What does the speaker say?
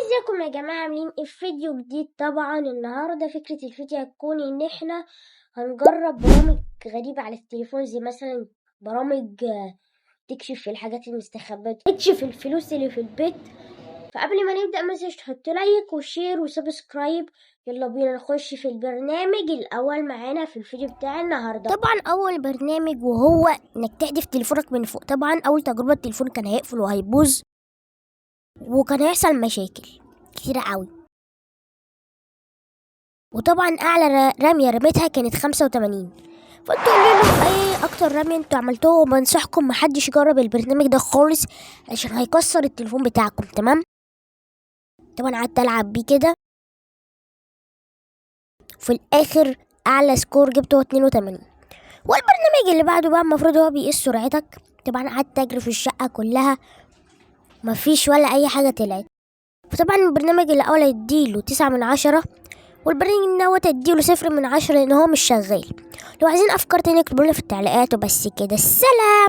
ازيكم يا جماعة؟ عاملين ايه؟ في فيديو جديد. طبعا النهاردة فكرة الفيديو هتكون ان احنا هنجرب برامج غريبة على التليفون، زي مثلا برامج تكشف الحاجات المستخبية، تكشف الفلوس اللي في البيت. فقبل ما نبدأ متنسوش تحطوا لايك وشير وسبسكرايب. يلا بينا نخش في البرنامج الأول معانا في الفيديو بتاع النهاردة. طبعا أول برنامج وهو إنك تحذف تليفونك من فوق. طبعا أول تجربة التليفون كان هيقفل وهيبوظ وكان هيحصل مشاكل كتيرة قوي. وطبعا اعلى رمية رميتها كانت 85. فانتوا قولوا لهم ايه اكتر رمية انتوا عملتوه، وبنصحكم محدش يجرب البرنامج ده خالص عشان هيكسر التليفون بتاعكم. تمام؟ طبعا قعدت العب بيه كده، في الاخر اعلى سكور جبته 82. والبرنامج اللي بعده بقى المفروض هو بيقيس سرعتك. طبعا قعدت اجري في الشقة كلها، مفيش ولا اي حاجة طلعت. فطبعا البرنامج الاول هيديله 9/10، والبرنامج دوت اديله 0/10 لان هو مش شغال. لو عايزين افكار تانية اكتبولنا في التعليقات. وبس كده، السلام.